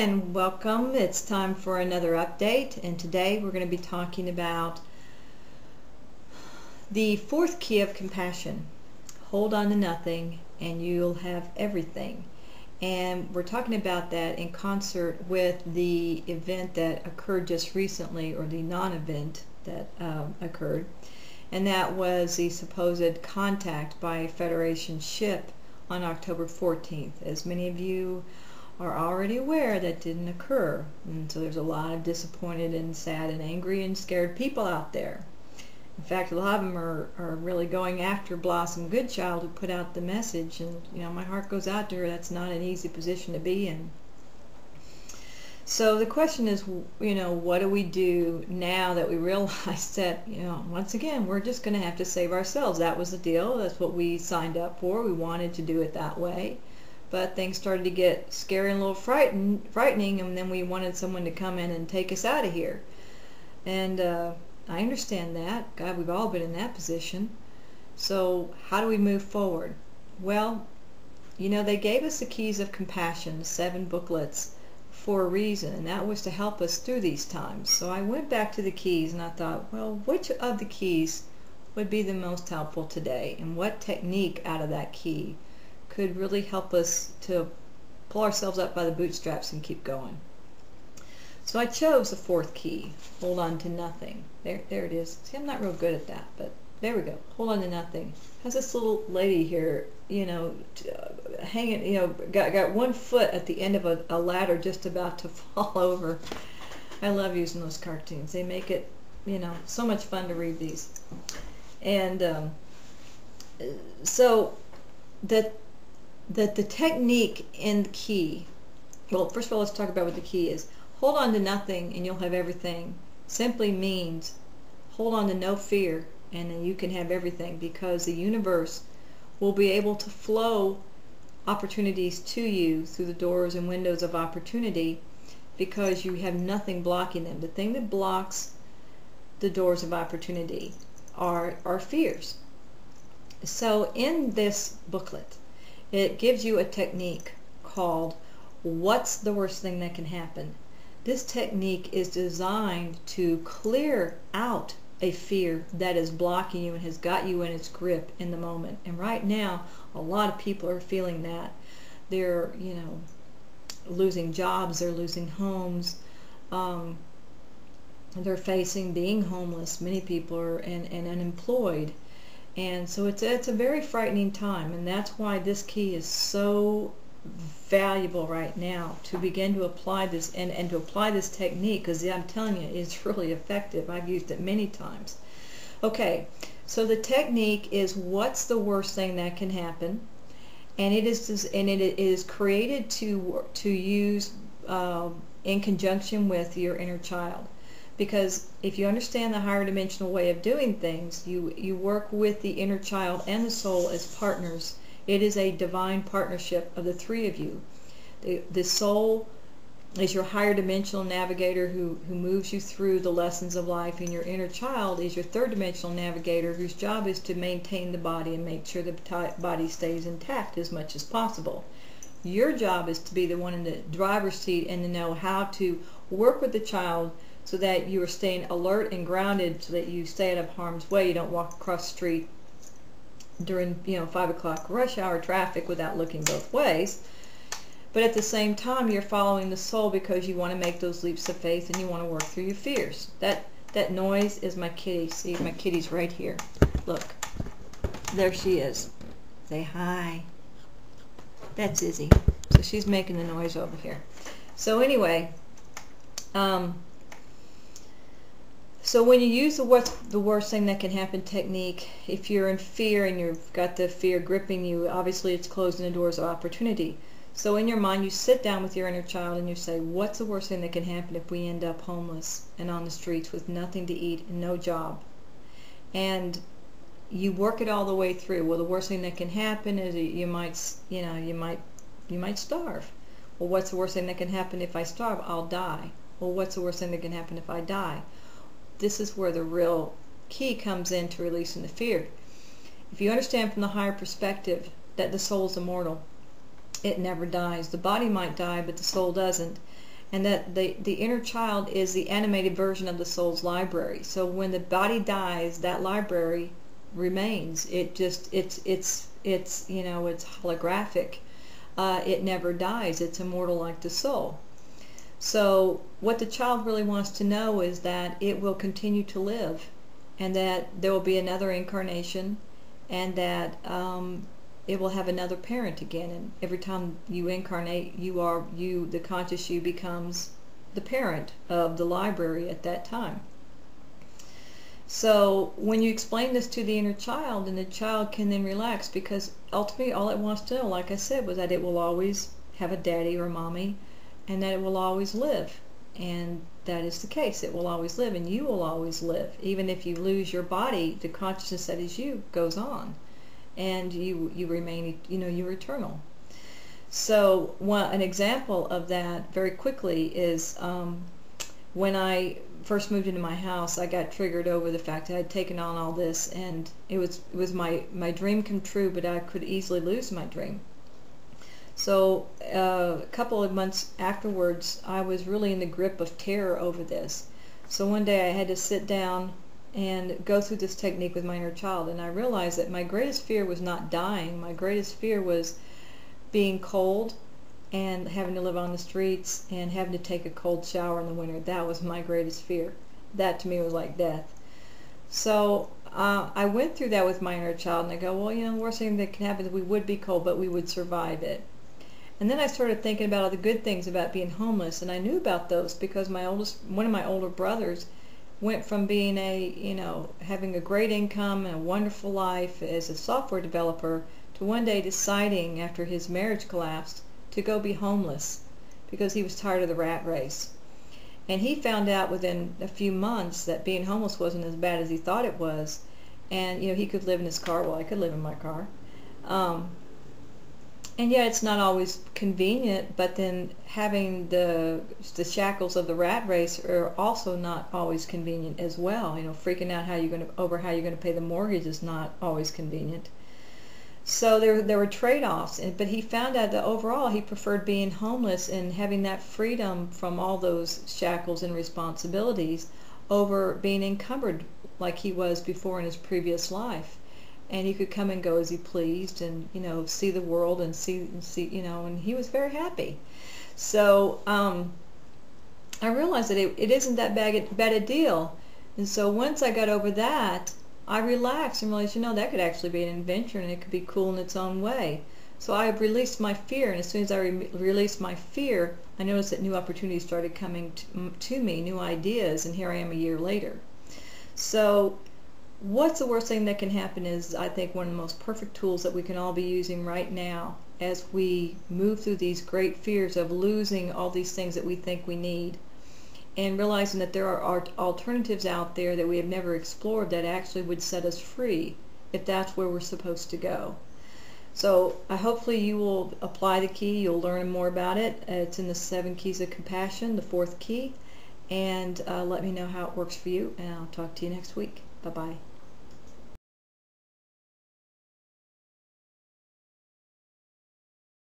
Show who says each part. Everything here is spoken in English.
Speaker 1: and welcome. It's time for another update, and today we're going to be talking about the fourth key of compassion. Hold on to nothing and you'll have everything. And we're talking about that in concert with the event that occurred just recently, or the non-event that occurred, and that was the supposed contact by a Federation ship on October 14th. As many of you are already aware, that didn't occur, and so there's a lot of disappointed and sad and angry and scared people out there. In fact, a lot of them are really going after Blossom Goodchild, who put out the message, and my heart goes out to her. That's not an easy position to be in. So the question is, what do we do now that we realize that, once again, we're just going to have to save ourselves? That was the deal. That's what we signed up for. We wanted to do it that way. But things started to get scary and a little frightening, and then we wanted someone to come in and take us out of here. And I understand that. God, we've all been in that position. So how do we move forward? Well, they gave us the keys of compassion, the 7 booklets, for a reason, and that was to help us through these times. So I went back to the keys and I thought, well, which of the keys would be the most helpful today, and what technique out of that key could really help us to pull ourselves up by the bootstraps and keep going. So I chose the 4th key, hold on to nothing. There it is. See, I'm not real good at that, but there we go. Hold on to nothing. How's this little lady here, hanging, got one foot at the end of a ladder just about to fall over. I love using those cartoons. They make it, so much fun to read these. And so the technique in the key, well, first of all, let's talk about what the key is. Hold on to nothing and you'll have everything simply means hold on to no fear, and then you can have everything, because the universe will be able to flow opportunities to you through the doors and windows of opportunity, because you have nothing blocking them. The thing that blocks the doors of opportunity are fears. So in this booklet, it gives you a technique called what's the worst thing that can happen. This technique is designed to clear out a fear that is blocking you and has got you in its grip in the moment. And right now, a lot of people are feeling that. They're, losing jobs, they're losing homes, they're facing being homeless. Many people are and unemployed. And so it's a very frightening time, and that's why this key is so valuable right now, to begin to apply this and to apply this technique, because I'm telling you, it's really effective. I've used it many times. Okay, so the technique is what's the worst thing that can happen, and it is created to use in conjunction with your inner child. Because if you understand the higher dimensional way of doing things, you work with the inner child and the soul as partners. It is a divine partnership of the 3 of you. The soul is your higher dimensional navigator who moves you through the lessons of life, and your inner child is your 3rd dimensional navigator, whose job is to maintain the body and make sure the body stays intact as much as possible. Your job is to be the one in the driver's seat and to know how to work with the child so that you are staying alert and grounded, so that you stay out of harm's way. You don't walk across the street during 5 o'clock rush hour traffic without looking both ways. But at the same time, you're following the soul because you want to make those leaps of faith and you want to work through your fears. That noise is my kitty. See, my kitty's right here. Look, there she is. Say hi. That's Izzy. So she's making the noise over here. So anyway, so when you use the what's the worst thing that can happen technique, if you're in fear and you've got the fear gripping you, obviously it's closing the doors of opportunity. So in your mind, you sit down with your inner child and you say, what's the worst thing that can happen if we end up homeless and on the streets with nothing to eat and no job? And you work it all the way through. Well, the worst thing that can happen is you might starve. Well, what's the worst thing that can happen if I starve? I'll die. Well, what's the worst thing that can happen if I die? This is where the real key comes in to releasing the fear. If you understand from the higher perspective that the soul is immortal, it never dies. The body might die, but the soul doesn't. and that the inner child is the animated version of the soul's library. So when the body dies, that library remains. It's you know, it's holographic. It never dies. It's immortal like the soul. So what the child really wants to know is that it will continue to live, and that there will be another incarnation, and that it will have another parent again. And every time you incarnate, the conscious you becomes the parent of the library at that time. So when you explain this to the inner child, and the child can then relax, because ultimately all it wants to know, like I said, was that it will always have a daddy or a mommy, and that it will always live. And that is the case. It will always live, and you will always live. Even if you lose your body, the consciousness that is you goes on, and you remain, you know, you're eternal. So an example of that very quickly is when I first moved into my house, I got triggered over the fact that I'd taken on all this, and it was my dream come true, but I could easily lose my dream. So a couple of months afterwards, I was really in the grip of terror over this. So one day I had to sit down and go through this technique with my inner child, and I realized that my greatest fear was not dying. My greatest fear was being cold and having to live on the streets and having to take a cold shower in the winter. That was my greatest fear. That to me was like death. So I went through that with my inner child, and I go, well, you know, the worst thing that can happen is we would be cold, but we would survive it. And then I started thinking about all the good things about being homeless, and I knew about those because one of my older brothers went from being having a great income and a wonderful life as a software developer to one day deciding, after his marriage collapsed, to go be homeless because he was tired of the rat race. And he found out within a few months that being homeless wasn't as bad as he thought it was, and you know, he could live in his car. Well, I could live in my car. And yeah, it's not always convenient, but then having the shackles of the rat race are also not always convenient as well. You know, freaking out over how you're going to pay the mortgage is not always convenient. So there were trade-offs, but he found out that overall he preferred being homeless and having that freedom from all those shackles and responsibilities over being encumbered like he was before in his previous life. And he could come and go as he pleased, and you know, see the world and see you know, and he was very happy. So I realized that it isn't that bad a deal. And so once I got over that, I relaxed and realized, you know, that could actually be an adventure, and it could be cool in its own way. So I released my fear, and as soon as I released my fear, I noticed that new opportunities started coming to me, new ideas, and here I am a year later. So what's the worst thing that can happen is, I think, one of the most perfect tools that we can all be using right now as we move through these great fears of losing all these things that we think we need, and realizing that there are alternatives out there that we have never explored that actually would set us free if that's where we're supposed to go. So hopefully you will apply the key. You'll learn more about it. It's in the 7 Keys of Compassion, the 4th key, and let me know how it works for you, and I'll talk to you next week. Bye-bye.